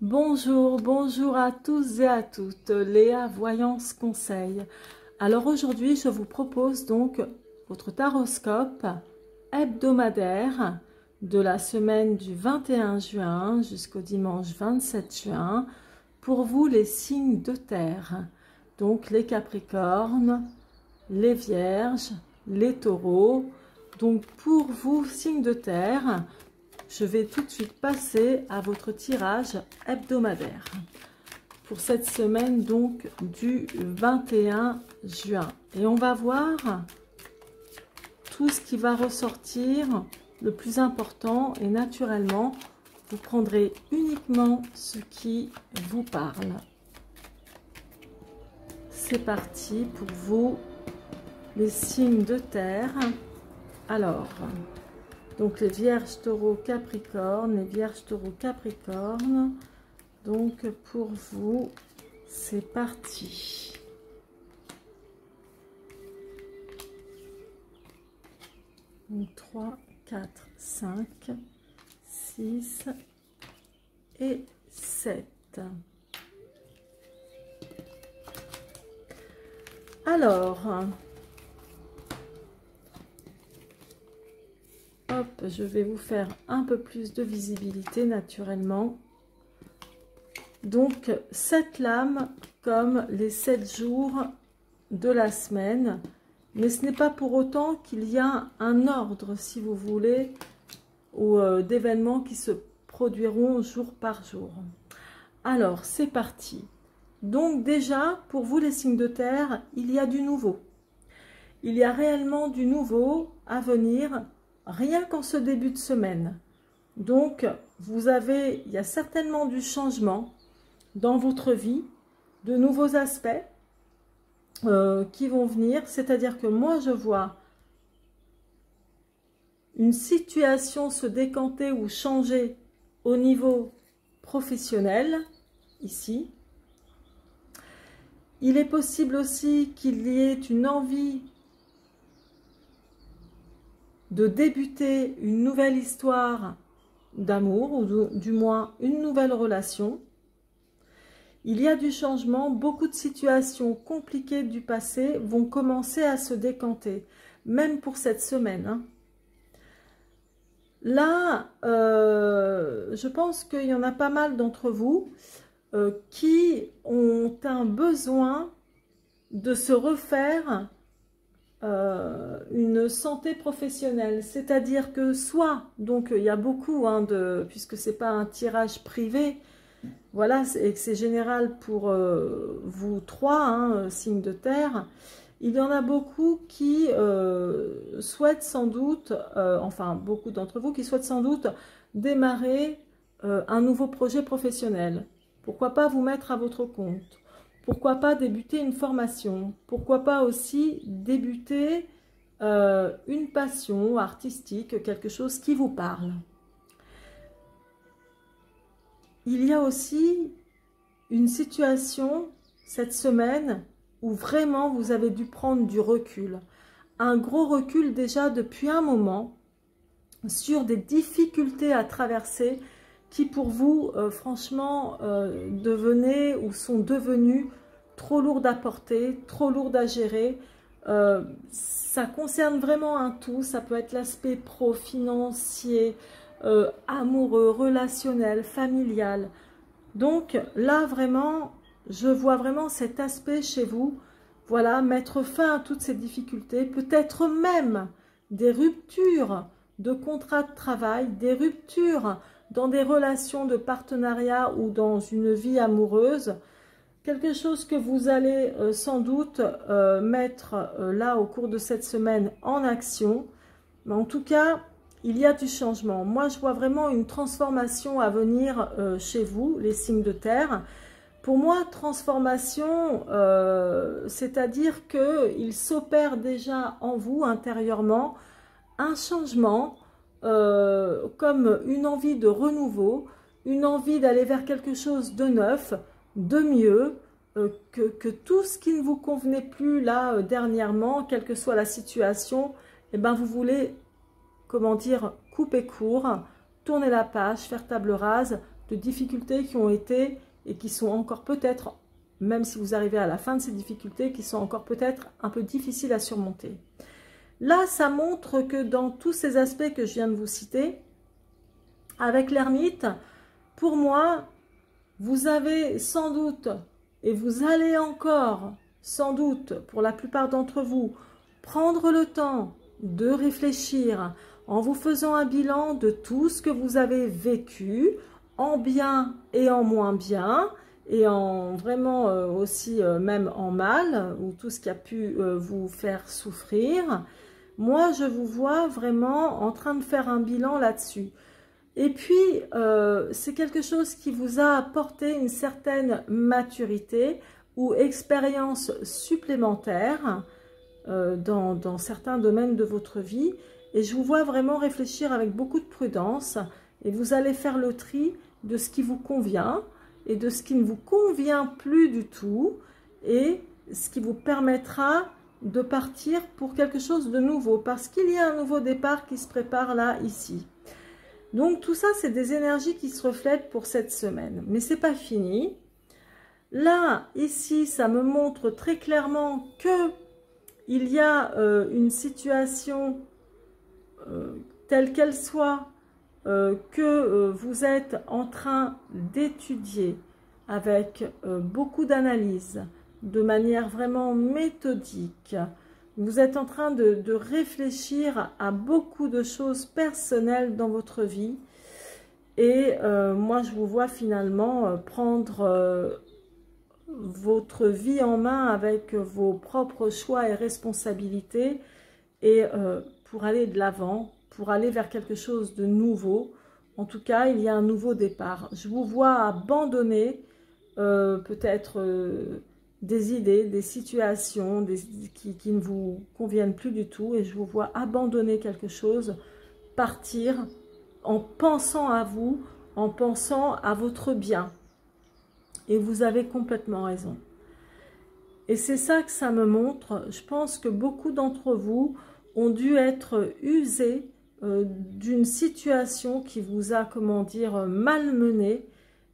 Bonjour, bonjour à tous et à toutes, Léa Voyance Conseil. Alors aujourd'hui, je vous propose donc votre taroscope hebdomadaire de la semaine du 21 juin jusqu'au dimanche 27 juin pour vous les signes de terre. Donc les Capricornes, les Vierges, les Taureaux. Donc pour vous, signes de terre, je vais tout de suite passer à votre tirage hebdomadaire pour cette semaine donc du 21 juin. Et on va voir tout ce qui va ressortir, le plus important, et naturellement, vous prendrez uniquement ce qui vous parle. C'est parti pour vous, les signes de terre. Alors, donc les Vierges, Taureaux, Capricorne, les Vierges, Taureaux, Capricorne. Donc pour vous, c'est parti. Donc 3, 4, 5, 6 et 7. Alors, hop, je vais vous faire un peu plus de visibilité naturellement. Donc, 7 lames comme les 7 jours de la semaine. Mais ce n'est pas pour autant qu'il y a un ordre, si vous voulez, ou d'événements qui se produiront jour par jour. Alors, c'est parti. Donc déjà, pour vous les signes de terre, il y a du nouveau. Il y a réellement du nouveau à venir, rien qu'en ce début de semaine. Donc, il y a certainement du changement dans votre vie, de nouveaux aspects qui vont venir. C'est-à-dire que moi, je vois une situation se décanter ou changer au niveau professionnel, ici. Il est possible aussi qu'il y ait une envie de débuter une nouvelle histoire d'amour, ou du moins une nouvelle relation. Il y a du changement, beaucoup de situations compliquées du passé vont commencer à se décanter, même pour cette semaine, hein. Là, je pense qu'il y en a pas mal d'entre vous qui ont un besoin de se refaire une santé professionnelle. C'est-à-dire que soit, donc il y a beaucoup, hein, puisque ce n'est pas un tirage privé, voilà, et que c'est général pour vous trois, hein, signes de terre, il y en a beaucoup qui souhaitent sans doute, enfin beaucoup d'entre vous qui souhaitent sans doute démarrer un nouveau projet professionnel. Pourquoi pas vous mettre à votre compte? Pourquoi pas débuter une formation? Pourquoi pas aussi débuter une passion artistique, quelque chose qui vous parle? Il y a aussi une situation cette semaine où vraiment vous avez dû prendre du recul. Un gros recul déjà depuis un moment sur des difficultés à traverser qui pour vous, franchement, devenaient ou sont devenues trop lourdes à porter, trop lourdes à gérer. Ça concerne vraiment un tout, ça peut être l'aspect pro, financier, amoureux, relationnel, familial. Donc là, vraiment, je vois vraiment cet aspect chez vous. Voilà, mettre fin à toutes ces difficultés, peut-être même des ruptures de contrat de travail, des ruptures dans des relations de partenariat ou dans une vie amoureuse. Quelque chose que vous allez sans doute mettre là au cours de cette semaine en action. Mais en tout cas, il y a du changement. Moi, je vois vraiment une transformation à venir chez vous, les signes de terre. Pour moi, transformation, c'est-à-dire qu'il s'opère déjà en vous, intérieurement, un changement, comme une envie de renouveau, une envie d'aller vers quelque chose de neuf, de mieux, que tout ce qui ne vous convenait plus là dernièrement, quelle que soit la situation, eh ben, vous voulez, comment dire, couper court, tourner la page, faire table rase de difficultés qui ont été et qui sont encore peut-être, même si vous arrivez à la fin de ces difficultés, qui sont encore peut-être un peu difficiles à surmonter. Là, ça montre que dans tous ces aspects que je viens de vous citer, avec l'ermite, pour moi, vous avez sans doute, et vous allez encore, sans doute, pour la plupart d'entre vous, prendre le temps de réfléchir en vous faisant un bilan de tout ce que vous avez vécu, en bien et en moins bien, et en vraiment aussi même en mal, ou tout ce qui a pu vous faire souffrir. Moi, je vous vois vraiment en train de faire un bilan là-dessus. Et puis, c'est quelque chose qui vous a apporté une certaine maturité ou expérience supplémentaire dans certains domaines de votre vie. Et je vous vois vraiment réfléchir avec beaucoup de prudence. Et vous allez faire le tri de ce qui vous convient et de ce qui ne vous convient plus du tout. Et ce qui vous permettra de partir pour quelque chose de nouveau. Parce qu'il y a un nouveau départ qui se prépare là, ici. Donc tout ça, c'est des énergies qui se reflètent pour cette semaine. Mais c'est pas fini. Là, ici, ça me montre très clairement que il y a une situation telle qu'elle soit, que vous êtes en train d'étudier avec beaucoup d'analyse, de manière vraiment méthodique. Vous êtes en train de réfléchir à beaucoup de choses personnelles dans votre vie. Et moi, je vous vois finalement prendre votre vie en main avec vos propres choix et responsabilités. Et pour aller de l'avant, pour aller vers quelque chose de nouveau. En tout cas, il y a un nouveau départ. Je vous vois abandonner peut-être des idées, des situations qui ne vous conviennent plus du tout. Et je vous vois abandonner quelque chose, partir en pensant à vous, en pensant à votre bien. Et vous avez complètement raison. Et c'est ça que ça me montre. Je pense que beaucoup d'entre vous ont dû être usés d'une situation qui vous a, comment dire, malmené.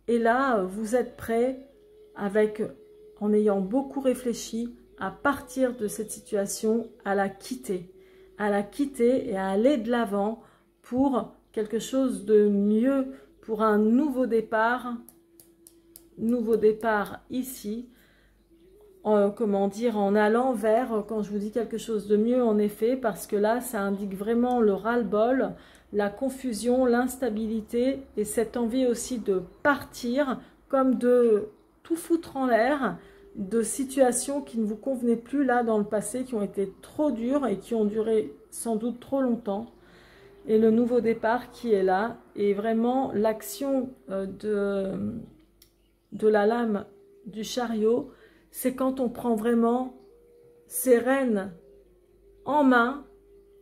Et là, vous êtes prêts, en ayant beaucoup réfléchi, à partir de cette situation, à la quitter et à aller de l'avant pour quelque chose de mieux, pour un nouveau départ ici. Comment dire, en allant vers, quand je vous dis quelque chose de mieux, en effet, parce que là, ça indique vraiment le ras-le-bol, la confusion, l'instabilité et cette envie aussi de partir, comme de tout foutre en l'air, de situations qui ne vous convenaient plus là dans le passé, qui ont été trop dures et qui ont duré sans doute trop longtemps. Et le nouveau départ qui est là, et vraiment l'action de la lame du chariot, c'est quand on prend vraiment ses rênes en main,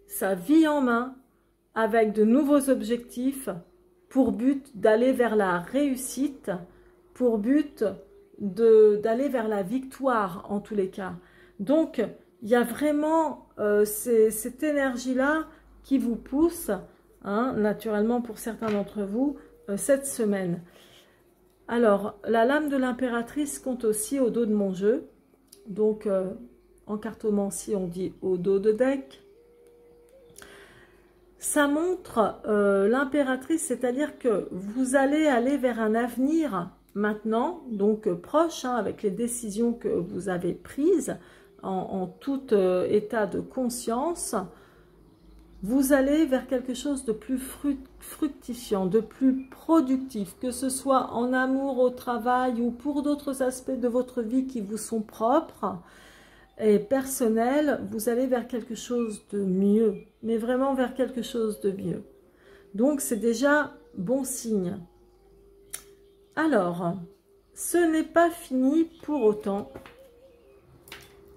sa vie en main, avec de nouveaux objectifs, pour but d'aller vers la réussite, pour but d'aller vers la victoire en tous les cas. Donc, il y a vraiment cette énergie-là qui vous pousse, hein, naturellement pour certains d'entre vous, cette semaine. Alors, la lame de l'impératrice compte aussi au dos de mon jeu. Donc, en cartomancie, on dit au dos de deck. Ça montre l'impératrice, c'est-à-dire que vous allez aller vers un avenir maintenant, donc proche, hein, avec les décisions que vous avez prises en tout état de conscience. Vous allez vers quelque chose de plus fructifiant, de plus productif, que ce soit en amour, au travail ou pour d'autres aspects de votre vie qui vous sont propres et personnels. Vous allez vers quelque chose de mieux, mais vraiment vers quelque chose de mieux. Donc, c'est déjà bon signe. Alors, ce n'est pas fini pour autant.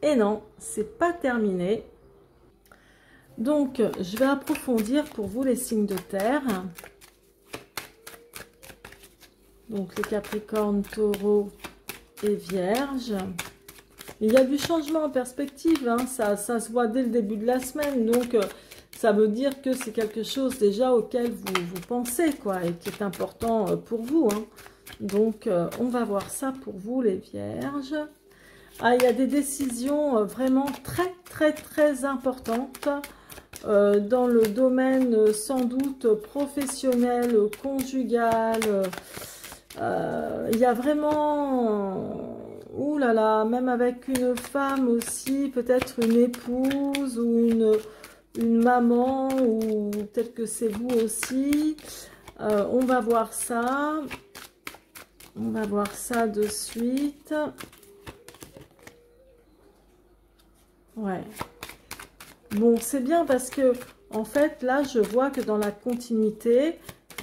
Et non, c'est pas terminé. Donc, je vais approfondir pour vous les signes de terre. Donc, les Capricornes, Taureaux et Vierge. Il y a du changement en perspective, hein, ça se voit dès le début de la semaine. Donc, ça veut dire que c'est quelque chose déjà auquel vous pensez, quoi, et qui est important pour vous, hein. Donc, on va voir ça pour vous, les vierges. Ah, il y a des décisions vraiment très, très, très importantes dans le domaine sans doute professionnel, conjugal. Il y a vraiment... Ouh là là, même avec une femme aussi, peut-être une épouse ou une maman, ou peut-être que c'est vous aussi. On va voir ça. On va voir ça de suite. Ouais. Bon, c'est bien parce que, en fait, là, je vois que dans la continuité,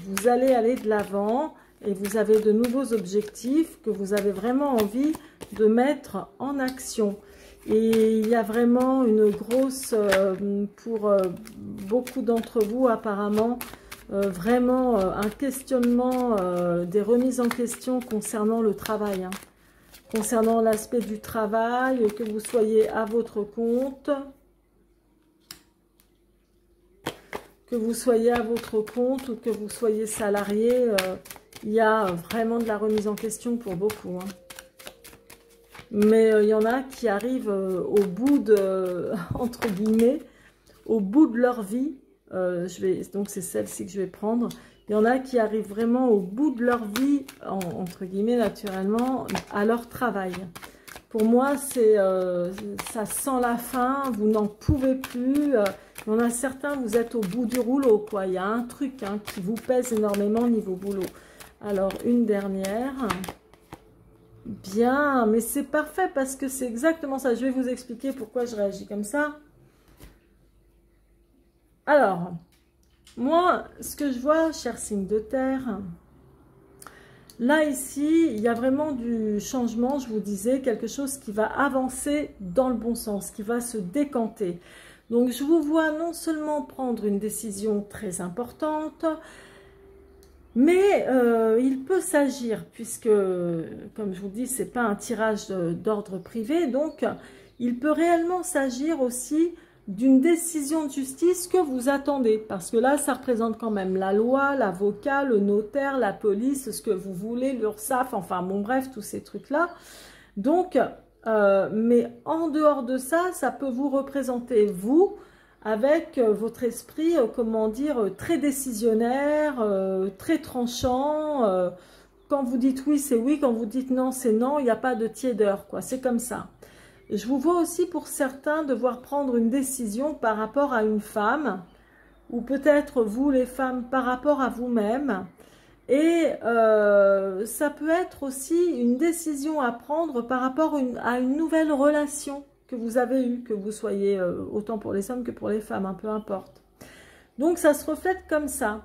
vous allez aller de l'avant et vous avez de nouveaux objectifs que vous avez vraiment envie de mettre en action. Et il y a vraiment une grosse, pour beaucoup d'entre vous apparemment, vraiment un questionnement, des remises en question concernant le travail, hein. Concernant l'aspect du travail, que vous soyez à votre compte, ou que vous soyez salarié, il y a vraiment de la remise en question pour beaucoup, hein. Mais il y en a qui arrivent au bout de, entre guillemets, au bout de leur vie. Donc c'est celle-ci que je vais prendre. Il y en a qui arrivent vraiment au bout de leur vie, entre guillemets, naturellement, à leur travail. Pour moi, ça sent la fin, vous n'en pouvez plus. Il y en a certains, vous êtes au bout du rouleau, quoi. Il y a un truc, hein, qui vous pèse énormément niveau boulot. Alors, une dernière. Bien, mais c'est parfait parce que c'est exactement ça. Je vais vous expliquer pourquoi je réagis comme ça. Alors, moi, ce que je vois, cher signe de terre, là, ici, il y a vraiment du changement, je vous disais, quelque chose qui va avancer dans le bon sens, qui va se décanter. Donc, je vous vois non seulement prendre une décision très importante, mais il peut s'agir, puisque, comme je vous dis, ce n'est pas un tirage d'ordre privé, donc il peut réellement s'agir aussi d'une décision de justice que vous attendez. Parce que là, ça représente quand même la loi, l'avocat, le notaire, la police, ce que vous voulez, l'URSSAF, enfin bon bref, tous ces trucs-là. Donc, mais en dehors de ça, ça peut vous représenter, vous, avec votre esprit, comment dire, très décisionnaire, très tranchant. Quand vous dites oui, c'est oui. Quand vous dites non, c'est non. Il n'y a pas de tiédeur, quoi. C'est comme ça. Je vous vois aussi pour certains devoir prendre une décision par rapport à une femme, ou peut-être vous, les femmes, par rapport à vous-même. Et ça peut être aussi une décision à prendre par rapport à une nouvelle relation que vous avez eue, que vous soyez autant pour les hommes que pour les femmes, hein, peu importe. Donc ça se reflète comme ça.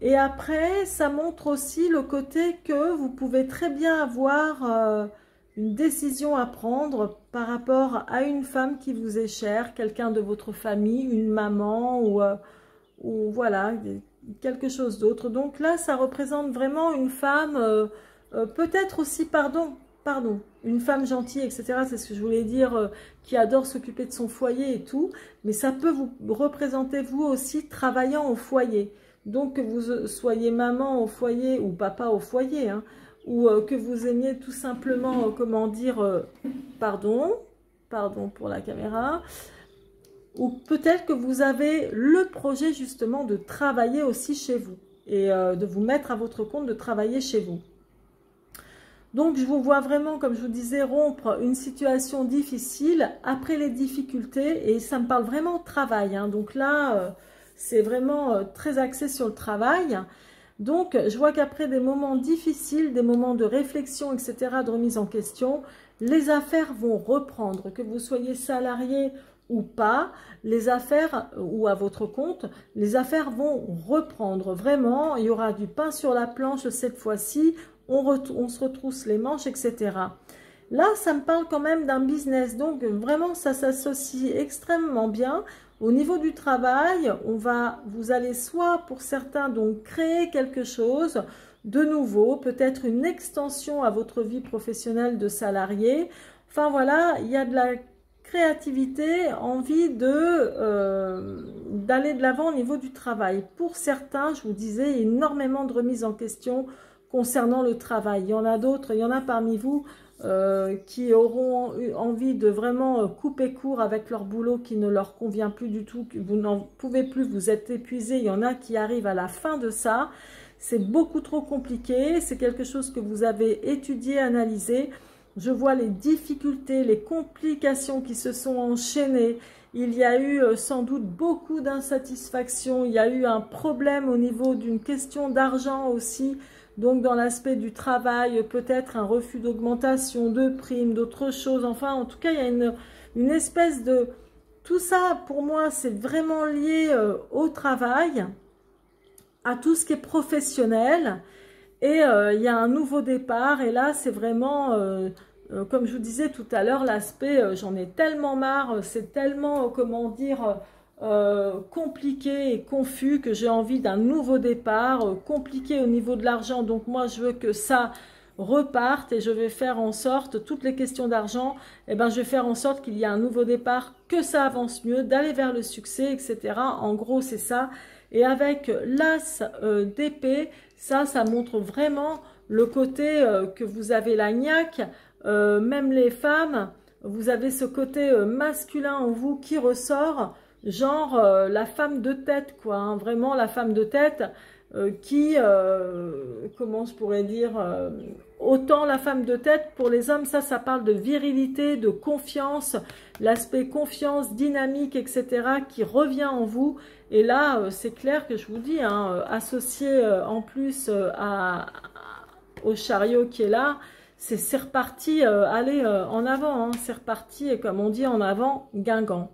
Et après, ça montre aussi le côté que vous pouvez très bien avoir une décision à prendre par rapport à une femme qui vous est chère, quelqu'un de votre famille, une maman ou voilà, quelque chose d'autre. Donc là, ça représente vraiment une femme, peut-être aussi, pardon, une femme gentille, etc. C'est ce que je voulais dire, qui adore s'occuper de son foyer et tout. Mais ça peut vous représenter vous aussi travaillant au foyer. Donc que vous soyez maman au foyer ou papa au foyer, hein, ou que vous aimiez tout simplement, comment dire, pardon pour la caméra, ou peut-être que vous avez le projet justement de travailler aussi chez vous et de vous mettre à votre compte, de travailler chez vous. Donc, je vous vois vraiment, comme je vous disais, rompre une situation difficile après les difficultés. Et ça me parle vraiment de travail, hein. Donc là, c'est vraiment très axé sur le travail. Donc, je vois qu'après des moments difficiles, des moments de réflexion, etc., de remise en question, les affaires vont reprendre. Que vous soyez salarié ou pas, les affaires, ou à votre compte, les affaires vont reprendre. Vraiment, il y aura du pain sur la planche cette fois-ci. On se retrousse les manches, etc. Là, ça me parle quand même d'un business. Donc, vraiment, ça s'associe extrêmement bien. Au niveau du travail, vous allez soit, pour certains, donc créer quelque chose de nouveau, peut-être une extension à votre vie professionnelle de salarié. Enfin, voilà, il y a de la créativité, envie d'aller de l'avant au niveau du travail. Pour certains, je vous disais, énormément de remises en question concernant le travail. Il y en a d'autres, il y en a parmi vous qui auront eu envie de vraiment couper court avec leur boulot qui ne leur convient plus du tout, que vous n'en pouvez plus, vous êtes épuisé. Il y en a qui arrivent à la fin de ça. C'est beaucoup trop compliqué, c'est quelque chose que vous avez étudié, analysé. Je vois les difficultés, les complications qui se sont enchaînées. Il y a eu sans doute beaucoup d'insatisfaction. Il y a eu un problème au niveau d'une question d'argent aussi. Donc dans l'aspect du travail, peut-être un refus d'augmentation, de primes, d'autres choses. Enfin, en tout cas, il y a une espèce de... Tout ça, pour moi, c'est vraiment lié au travail, à tout ce qui est professionnel. Et il y a un nouveau départ. Et là, c'est vraiment... comme je vous disais tout à l'heure, l'aspect, j'en ai tellement marre, c'est tellement, comment dire, compliqué et confus que j'ai envie d'un nouveau départ, compliqué au niveau de l'argent. Donc moi, je veux que ça reparte et je vais faire en sorte, toutes les questions d'argent, eh ben, je vais faire en sorte qu'il y ait un nouveau départ, que ça avance mieux, d'aller vers le succès, etc. En gros, c'est ça. Et avec l'as d'épée, ça montre vraiment le côté que vous avez la niaque. Même les femmes, vous avez ce côté masculin en vous qui ressort, genre la femme de tête, quoi, hein, vraiment la femme de tête qui, comment je pourrais dire, autant la femme de tête, pour les hommes, ça parle de virilité, de confiance, l'aspect confiance, dynamique, etc., qui revient en vous. Et là, c'est clair que je vous dis, hein, associé en plus au chariot qui est là, c'est reparti, allez, en avant, hein, c'est reparti, et comme on dit, en avant, Guingamp.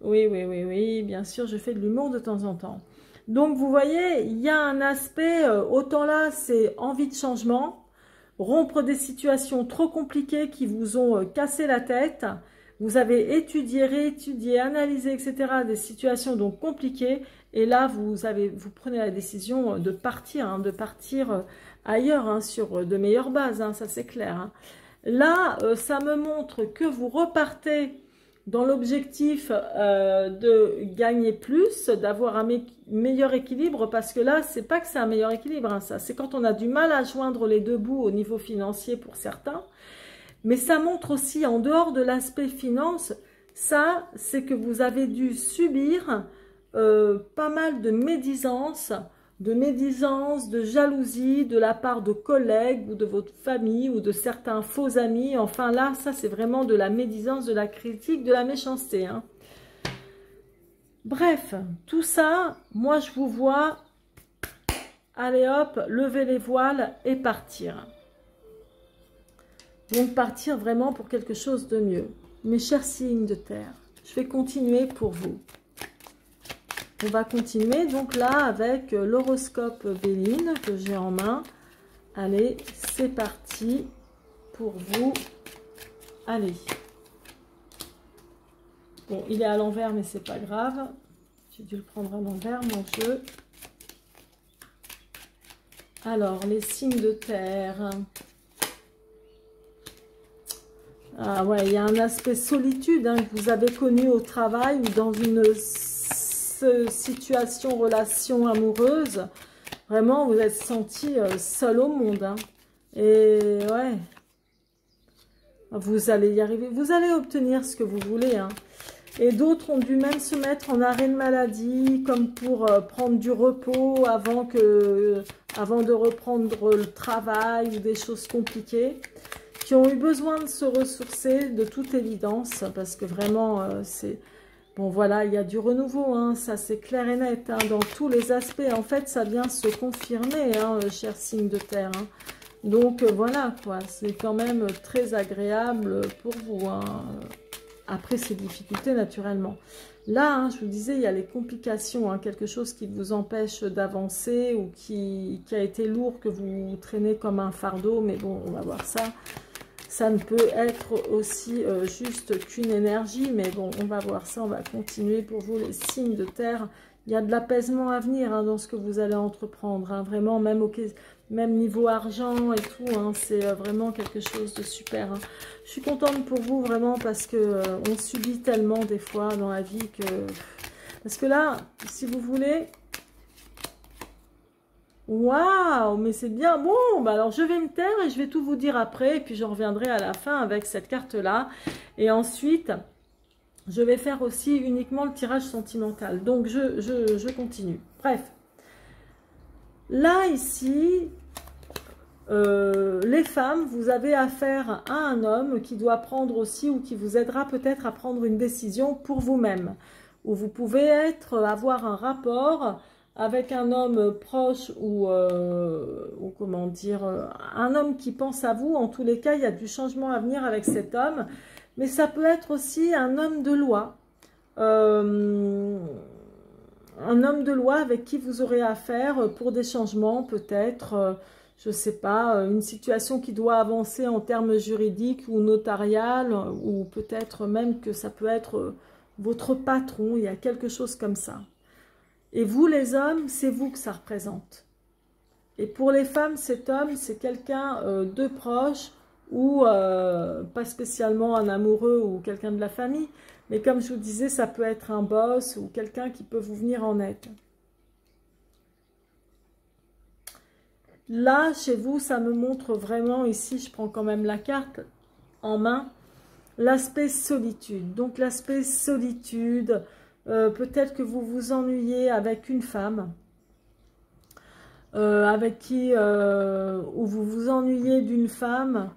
Oui, bien sûr, je fais de l'humour de temps en temps. Donc, vous voyez, il y a un aspect, autant là, c'est envie de changement, rompre des situations trop compliquées qui vous ont cassé la tête. Vous avez étudié, réétudié, analysé, etc., des situations donc compliquées, et là, vous prenez la décision de partir, ailleurs, hein, sur de meilleures bases, hein, ça c'est clair. Hein. Là, ça me montre que vous repartez dans l'objectif de gagner plus, d'avoir un meilleur équilibre, parce que là, c'est pas que c'est un meilleur équilibre, hein, ça, c'est quand on a du mal à joindre les deux bouts au niveau financier pour certains, mais ça montre aussi, en dehors de l'aspect finance, ça, c'est que vous avez dû subir pas mal de médisance, de jalousie de la part de collègues ou de votre famille ou de certains faux amis. Enfin là, ça c'est vraiment de la médisance, de la critique, de la méchanceté. Hein. Bref, tout ça, moi je vous vois, allez hop, lever les voiles et partir. Donc partir vraiment pour quelque chose de mieux. Mes chers signes de terre, je vais continuer pour vous. On va continuer donc là avec l'horoscope Béline que j'ai en main. Allez, c'est parti pour vous. Allez. Bon, il est à l'envers, mais c'est pas grave. J'ai dû le prendre à l'envers, mon jeu. Alors, les signes de terre. Ah ouais, il y a un aspect solitude hein, que vous avez connu au travail ou dans une situation, relation amoureuse. Vraiment, vous êtes senti seul au monde. Hein. Et ouais, vous allez y arriver. Vous allez obtenir ce que vous voulez. Hein. Et d'autres ont dû même se mettre en arrêt de maladie, comme pour prendre du repos avant de reprendre le travail ou des choses compliquées, qui ont eu besoin de se ressourcer de toute évidence, parce que vraiment, c'est... Bon, voilà, il y a du renouveau, hein, ça c'est clair et net, hein, dans tous les aspects. En fait, ça vient se confirmer, hein, cher signe de terre. Hein. Donc, voilà, quoi, c'est quand même très agréable pour vous, hein, après ces difficultés, naturellement. Là, hein, je vous disais, il y a les complications, hein, quelque chose qui vous empêche d'avancer ou qui a été lourd, que vous traînez comme un fardeau, mais bon, on va voir ça. Ça ne peut être aussi juste qu'une énergie, mais bon, on va voir ça, on va continuer pour vous, les signes de terre. Il y a de l'apaisement à venir hein, dans ce que vous allez entreprendre, hein, vraiment, même même niveau argent et tout, hein, c'est vraiment quelque chose de super. Hein. Je suis contente pour vous vraiment parce que on subit tellement des fois dans la vie que... Parce que là, si vous voulez... Waouh, mais c'est bien. Bon, bah alors je vais me taire et je vais tout vous dire après. Et puis je reviendrai à la fin avec cette carte-là. Et ensuite, je vais faire aussi uniquement le tirage sentimental. Donc je continue. Bref. Là, ici... les femmes, vous avez affaire à un homme qui doit prendre aussi ou qui vous aidera peut-être à prendre une décision pour vous-même. Ou vous pouvez avoir un rapport avec un homme proche ou comment dire, un homme qui pense à vous. En tous les cas, il y a du changement à venir avec cet homme. Mais ça peut être aussi un homme de loi. Un homme de loi avec qui vous aurez affaire pour des changements peut-être... je ne sais pas, une situation qui doit avancer en termes juridiques ou notarial, ou peut-être même que ça peut être votre patron, il y a quelque chose comme ça. Et vous les hommes, c'est vous que ça représente. Et pour les femmes, cet homme, c'est quelqu'un de proche, ou pas spécialement un amoureux ou quelqu'un de la famille, mais comme je vous disais, ça peut être un boss ou quelqu'un qui peut vous venir en aide. Là, chez vous, ça me montre vraiment, ici, je prends quand même la carte en main, l'aspect solitude. Donc, l'aspect solitude, peut-être que vous vous ennuyez avec une femme, avec qui, ou vous vous ennuyez d'une femme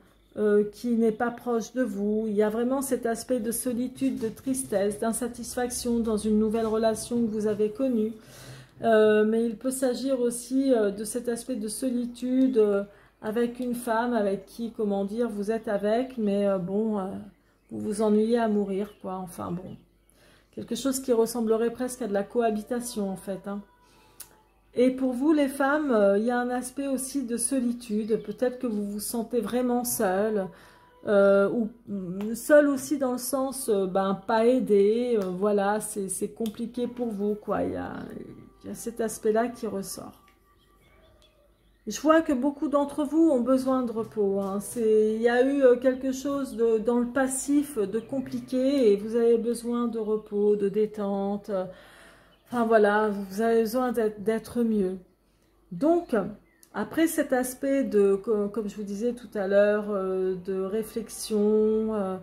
qui n'est pas proche de vous. Il y a vraiment cet aspect de solitude, de tristesse, d'insatisfaction dans une nouvelle relation que vous avez connue. Mais il peut s'agir aussi de cet aspect de solitude avec une femme avec qui, comment dire, vous êtes avec, mais bon, vous vous ennuyez à mourir, quoi. Enfin bon, quelque chose qui ressemblerait presque à de la cohabitation, en fait. Hein. Et pour vous, les femmes, il y a un aspect aussi de solitude. Peut-être que vous vous sentez vraiment seule, ou seule aussi dans le sens, pas aidée. Voilà, c'est compliqué pour vous, quoi. Il y a cet aspect-là qui ressort. Je vois que beaucoup d'entre vous ont besoin de repos. Hein. Il y a eu quelque chose dans le passif de compliqué et vous avez besoin de repos, de détente. Enfin voilà, vous avez besoin d'être mieux. Donc, après cet aspect de, comme je vous disais tout à l'heure, de réflexion,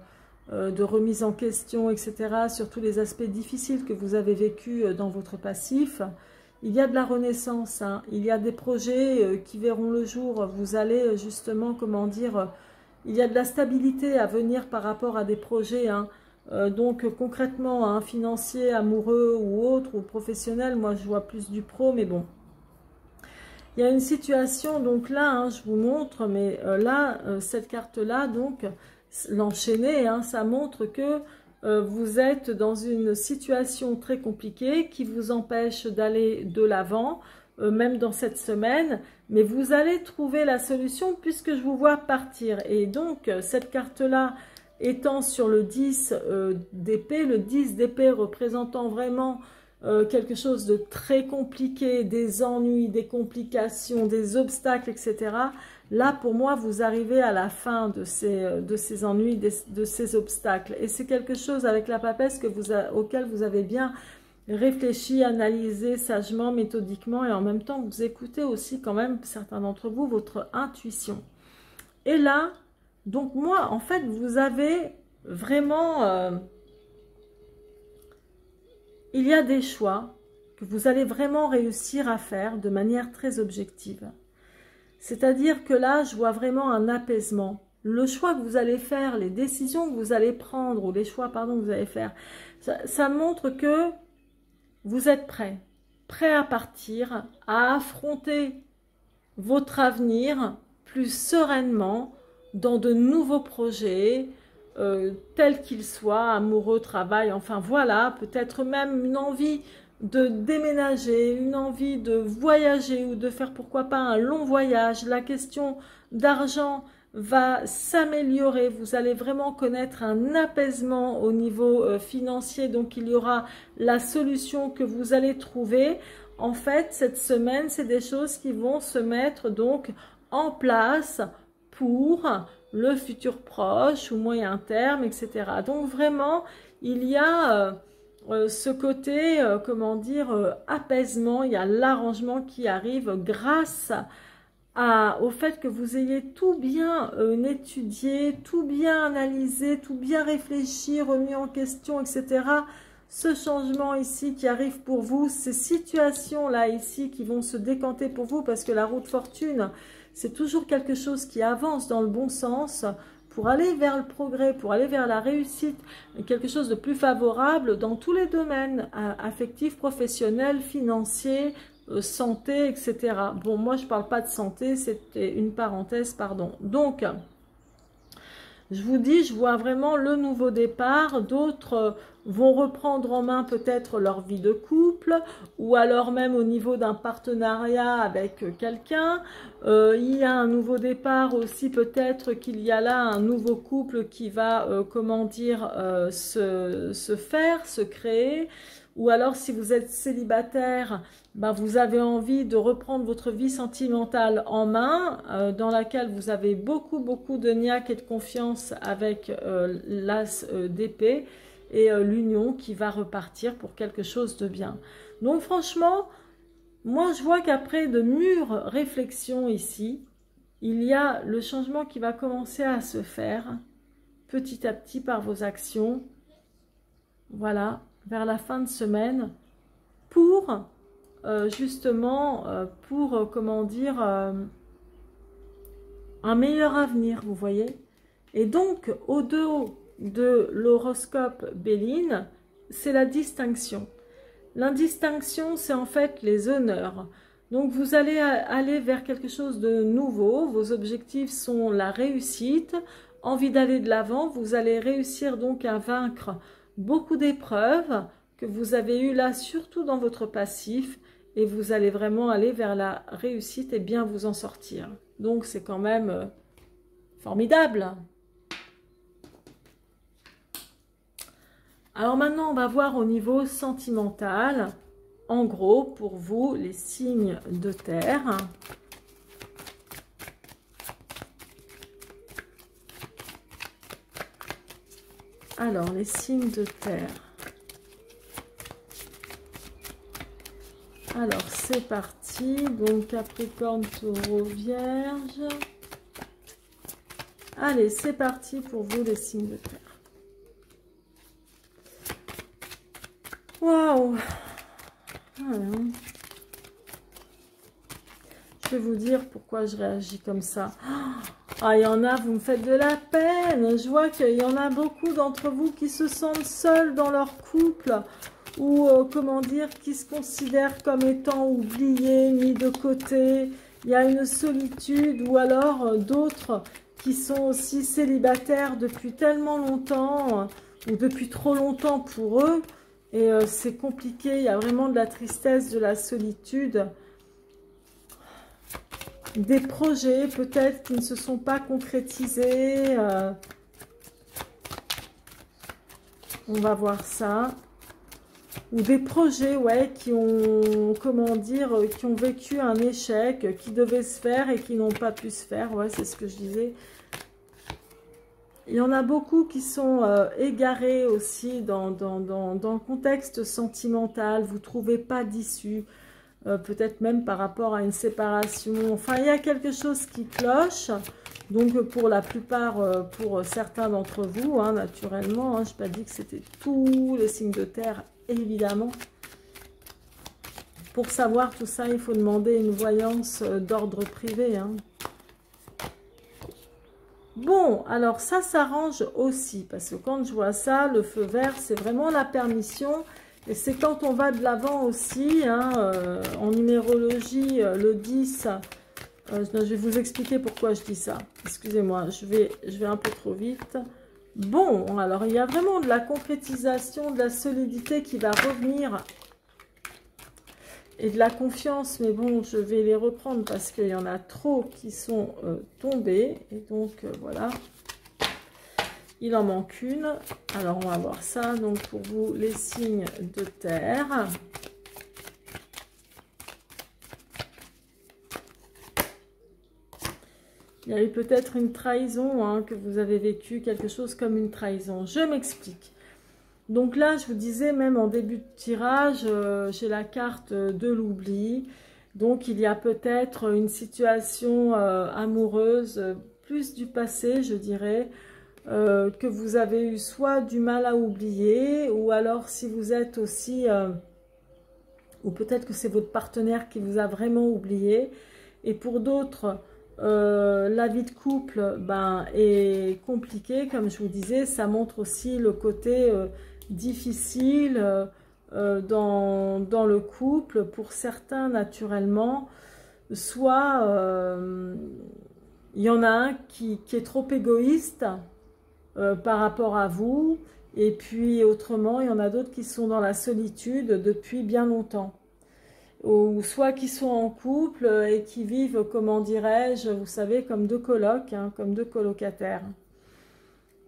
de remise en question, etc., sur tous les aspects difficiles que vous avez vécus dans votre passif, il y a de la renaissance, hein. Il y a des projets qui verront le jour, vous allez justement, comment dire, il y a de la stabilité à venir par rapport à des projets, hein. Donc concrètement, hein, financier, amoureux ou autre, ou professionnel, moi je vois plus du pro, mais bon. Il y a une situation, donc là, hein, je vous montre, mais là, cette carte-là, donc, l'enchaîner, hein, ça montre que vous êtes dans une situation très compliquée qui vous empêche d'aller de l'avant, même dans cette semaine, mais vous allez trouver la solution puisque je vous vois partir. Et donc, cette carte-là étant sur le 10 d'épée, le 10 d'épée représentant vraiment quelque chose de très compliqué, des ennuis, des complications, des obstacles, etc. Là, pour moi, vous arrivez à la fin de ces ennuis, de ces obstacles. Et c'est quelque chose avec la papesse auquel vous avez bien réfléchi, analysé sagement, méthodiquement, et en même temps, vous écoutez aussi quand même, certains d'entre vous, votre intuition. Et là, donc moi, en fait, vous avez vraiment... il y a des choix que vous allez vraiment réussir à faire de manière très objective. C'est-à-dire que là, je vois vraiment un apaisement. Le choix que vous allez faire, les décisions que vous allez prendre, ou les choix, pardon, que vous allez faire, ça montre que vous êtes prêt à partir, à affronter votre avenir plus sereinement dans de nouveaux projets, tels qu'ils soient, amoureux, travail, enfin voilà, peut-être même une envie de déménager, une envie de voyager ou de faire pourquoi pas un long voyage. La question d'argent va s'améliorer, vous allez vraiment connaître un apaisement au niveau financier, donc il y aura la solution que vous allez trouver en fait, cette semaine, c'est des choses qui vont se mettre donc en place pour le futur proche ou moyen terme, etc. Donc vraiment, il y a ce côté, comment dire, apaisement, il y a l'arrangement qui arrive grâce au fait que vous ayez tout bien étudié, tout bien analysé, tout bien réfléchi, remis en question, etc. Ce changement ici qui arrive pour vous, ces situations-là ici qui vont se décanter pour vous, parce que la roue de fortune, c'est toujours quelque chose qui avance dans le bon sens pour aller vers le progrès, pour aller vers la réussite, quelque chose de plus favorable dans tous les domaines, affectifs, professionnels, financiers, santé, etc. Bon, moi, je ne parle pas de santé, c'était une parenthèse, pardon. Donc, je vous dis, je vois vraiment le nouveau départ. D'autres vont reprendre en main peut-être leur vie de couple ou alors même au niveau d'un partenariat avec quelqu'un. Il y a un nouveau départ aussi, peut-être qu'il y a là un nouveau couple qui va, comment dire, se faire, se créer. Ou alors si vous êtes célibataire, ben, vous avez envie de reprendre votre vie sentimentale en main, dans laquelle vous avez beaucoup de niaque et de confiance avec l'as d'épée et l'union qui va repartir pour quelque chose de bien. Donc franchement, moi je vois qu'après de mûres réflexions ici, il y a le changement qui va commencer à se faire petit à petit par vos actions. Voilà, vers la fin de semaine, pour justement, comment dire, un meilleur avenir, vous voyez. Et donc, au-delà de l'horoscope Béline, c'est la distinction. L'indistinction, c'est en fait les honneurs. Donc, vous allez aller vers quelque chose de nouveau. Vos objectifs sont la réussite, envie d'aller de l'avant. Vous allez réussir donc à vaincre beaucoup d'épreuves que vous avez eues là, surtout dans votre passif. Et vous allez vraiment aller vers la réussite et bien vous en sortir. Donc, c'est quand même formidable. Alors maintenant, on va voir au niveau sentimental, en gros, pour vous, les signes de terre. Alors, les signes de terre. Alors, c'est parti. Donc, Capricorne, Taureau, Vierge. Allez, c'est parti pour vous, les signes de terre. Waouh! Je vais vous dire pourquoi je réagis comme ça. Ah, il y en a, vous me faites de la peine. Je vois qu'il y en a beaucoup d'entre vous qui se sentent seuls dans leur couple ou, comment dire, qui se considèrent comme étant oubliés, mis de côté. Il y a une solitude ou alors d'autres qui sont aussi célibataires depuis tellement longtemps ou depuis trop longtemps pour eux. Et c'est compliqué, il y a vraiment de la tristesse, de la solitude. Des projets peut-être qui ne se sont pas concrétisés. On va voir ça. Ou des projets, ouais, qui ont, comment dire, qui ont vécu un échec, qui devaient se faire et qui n'ont pas pu se faire. Ouais, c'est ce que je disais. Il y en a beaucoup qui sont égarés aussi dans le contexte sentimental. Vous ne trouvez pas d'issue, peut-être même par rapport à une séparation. Enfin, il y a quelque chose qui cloche. Donc, pour la plupart, pour certains d'entre vous, hein, naturellement, hein, je n'ai pas dit que c'était tous les signes de terre, évidemment. Pour savoir tout ça, il faut demander une voyance d'ordre privé, hein. Bon, alors ça s'arrange aussi, parce que quand je vois ça, le feu vert, c'est vraiment la permission. Et c'est quand on va de l'avant aussi, hein, en numérologie, le 10, je vais vous expliquer pourquoi je dis ça. Excusez-moi, je vais un peu trop vite. Bon, alors il y a vraiment de la concrétisation, de la solidité qui va revenir et de la confiance, mais bon, je vais les reprendre parce qu'il y en a trop qui sont tombés. Et donc, voilà. Il en manque une. Alors, on va voir ça. Donc, pour vous, les signes de terre. Il y a eu peut-être une trahison, hein, que vous avez vécu, quelque chose comme une trahison. Je m'explique. Donc là, je vous disais, même en début de tirage, j'ai la carte de l'oubli. Donc il y a peut-être une situation amoureuse, plus du passé, je dirais, que vous avez eu soit du mal à oublier, ou alors si vous êtes aussi, ou peut-être que c'est votre partenaire qui vous a vraiment oublié. Et pour d'autres, la vie de couple est compliquée, comme je vous disais, ça montre aussi le côté difficile dans le couple, pour certains naturellement, soit il y en a un qui est trop égoïste par rapport à vous, et puis autrement il y en a d'autres qui sont dans la solitude depuis bien longtemps, ou soit qui sont en couple et qui vivent, comment dirais-je, vous savez, comme deux colocs, hein, comme deux colocataires.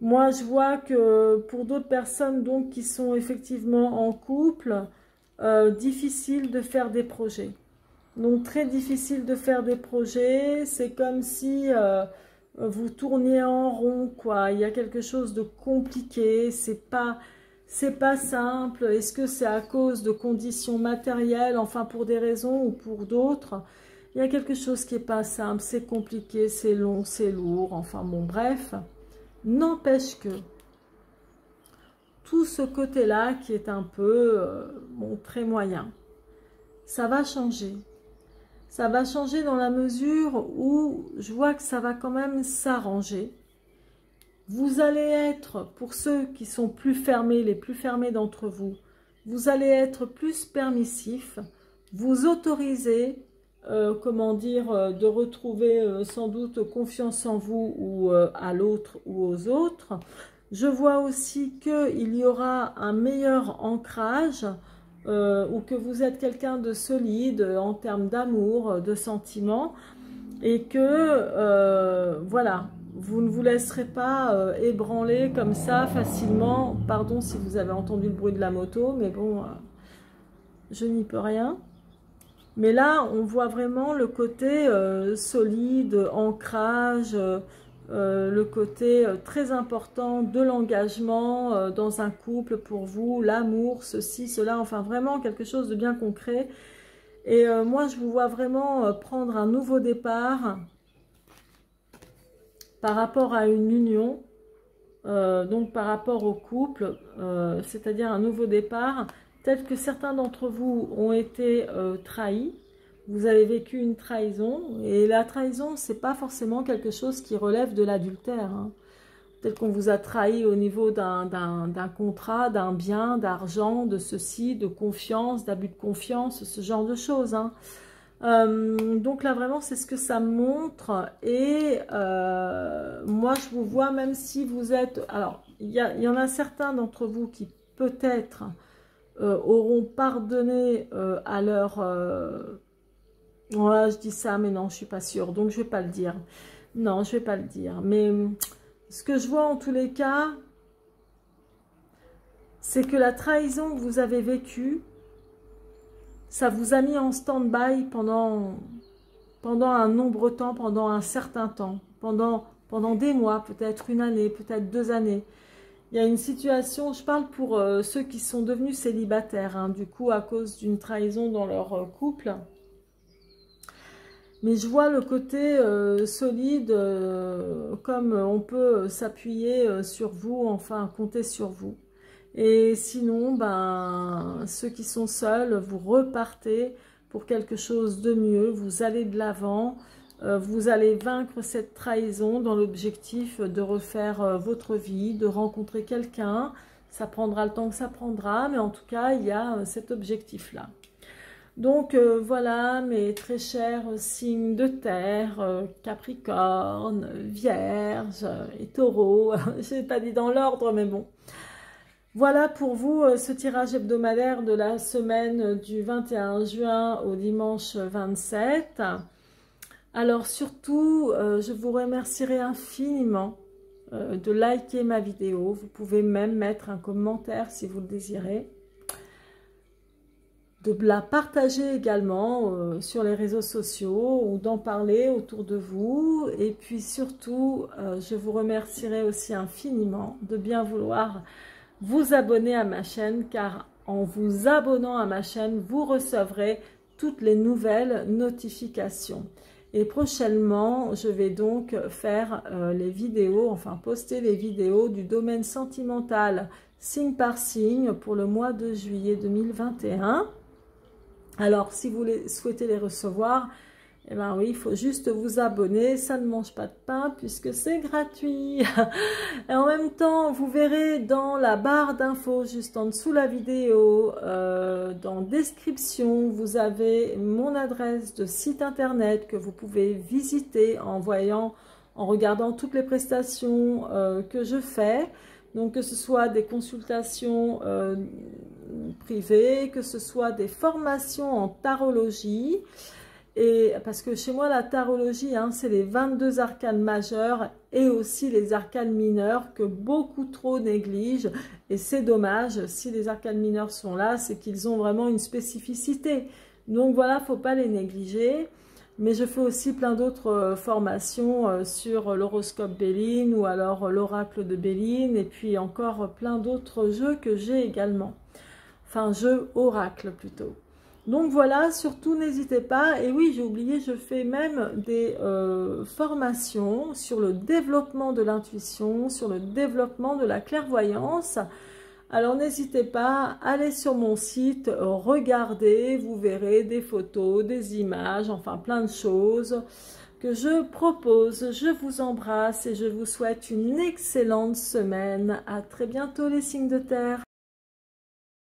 Moi, je vois que pour d'autres personnes donc qui sont effectivement en couple, difficile de faire des projets. Donc, très difficile de faire des projets. C'est comme si vous tourniez en rond, quoi. Il y a quelque chose de compliqué. C'est pas simple. Est-ce que c'est à cause de conditions matérielles, enfin pour des raisons ou pour d'autres? Il y a quelque chose qui n'est pas simple. C'est compliqué, c'est long, c'est lourd. Enfin bon, bref. N'empêche que tout ce côté-là qui est un peu bon, très moyen, ça va changer. Ça va changer dans la mesure où je vois que ça va quand même s'arranger. Vous allez être, pour ceux qui sont plus fermés, les plus fermés d'entre vous, vous allez être plus permissif, vous autorisez, comment dire, de retrouver sans doute confiance en vous ou à l'autre ou aux autres. Je vois aussi qu'il y aura un meilleur ancrage, ou que vous êtes quelqu'un de solide en termes d'amour, de sentiments, et que, voilà, vous ne vous laisserez pas ébranler comme ça facilement. Pardon si vous avez entendu le bruit de la moto, mais bon, je n'y peux rien. Mais là, on voit vraiment le côté solide, ancrage, le côté très important de l'engagement dans un couple pour vous, l'amour, ceci, cela, enfin vraiment quelque chose de bien concret. Et moi, je vous vois vraiment prendre un nouveau départ par rapport à une union, donc par rapport au couple, c'est-à-dire un nouveau départ. Peut-être que certains d'entre vous ont été trahis, vous avez vécu une trahison, et la trahison, c'est pas forcément quelque chose qui relève de l'adultère, hein. Peut-être qu'on vous a trahi au niveau d'un contrat, d'un bien, d'argent, de ceci, de confiance, d'abus de confiance, ce genre de choses, hein. Donc là vraiment c'est ce que ça montre, et moi je vous vois, même si vous êtes, alors il y en a certains d'entre vous qui peut-être auront pardonné à leur ouais, je dis ça mais non je suis pas sûre, donc je vais pas le dire, non je vais pas le dire, mais ce que je vois en tous les cas, c'est que la trahison que vous avez vécue, ça vous a mis en stand-by pendant un nombre de temps, pendant un certain temps, pendant des mois, peut-être une année, peut-être 2 années. Il y a une situation, je parle pour ceux qui sont devenus célibataires, hein, du coup à cause d'une trahison dans leur couple. Mais je vois le côté solide, comme on peut s'appuyer sur vous, enfin compter sur vous. Et sinon, ben, ceux qui sont seuls, vous repartez pour quelque chose de mieux, vous allez de l'avant, vous allez vaincre cette trahison dans l'objectif de refaire votre vie, de rencontrer quelqu'un. Ça prendra le temps que ça prendra, mais en tout cas, il y a cet objectif-là. Donc voilà, mes très chers signes de terre, Capricorne, Vierge et Taureau. Je n'ai pas dit dans l'ordre, mais bon. Voilà pour vous ce tirage hebdomadaire de la semaine du 21 juin au dimanche 27. Alors surtout, je vous remercierai infiniment de liker ma vidéo. Vous pouvez même mettre un commentaire si vous le désirez. de la partager également sur les réseaux sociaux ou d'en parler autour de vous. Et puis surtout, je vous remercierai aussi infiniment de bien vouloir vous abonner à ma chaîne, car en vous abonnant à ma chaîne, vous recevrez toutes les nouvelles notifications. Et prochainement, je vais donc faire les vidéos, enfin poster les vidéos du domaine sentimental signe par signe pour le mois de juillet 2021. Alors, si vous souhaitez les recevoir, eh bien oui, il faut juste vous abonner, ça ne mange pas de pain puisque c'est gratuit. Et en même temps, vous verrez dans la barre d'infos juste en dessous la vidéo, dans description, vous avez mon adresse de site internet que vous pouvez visiter en regardant toutes les prestations que je fais. Donc que ce soit des consultations privées, que ce soit des formations en tarologie. Et parce que chez moi, la tarologie, hein, c'est les 22 arcanes majeurs et aussi les arcanes mineurs que beaucoup trop négligent. Et c'est dommage, si les arcanes mineurs sont là, c'est qu'ils ont vraiment une spécificité. Donc voilà, il ne faut pas les négliger. Mais je fais aussi plein d'autres formations sur l'horoscope Béline ou alors l'oracle de Béline. Et puis encore plein d'autres jeux que j'ai également. Enfin, jeux oracle plutôt. Donc voilà, surtout n'hésitez pas. Et oui, j'ai oublié, je fais même des formations sur le développement de l'intuition, sur le développement de la clairvoyance. Alors n'hésitez pas, allez sur mon site, regardez, vous verrez des photos, des images, enfin plein de choses que je propose. Je vous embrasse et je vous souhaite une excellente semaine. À très bientôt les signes de terre.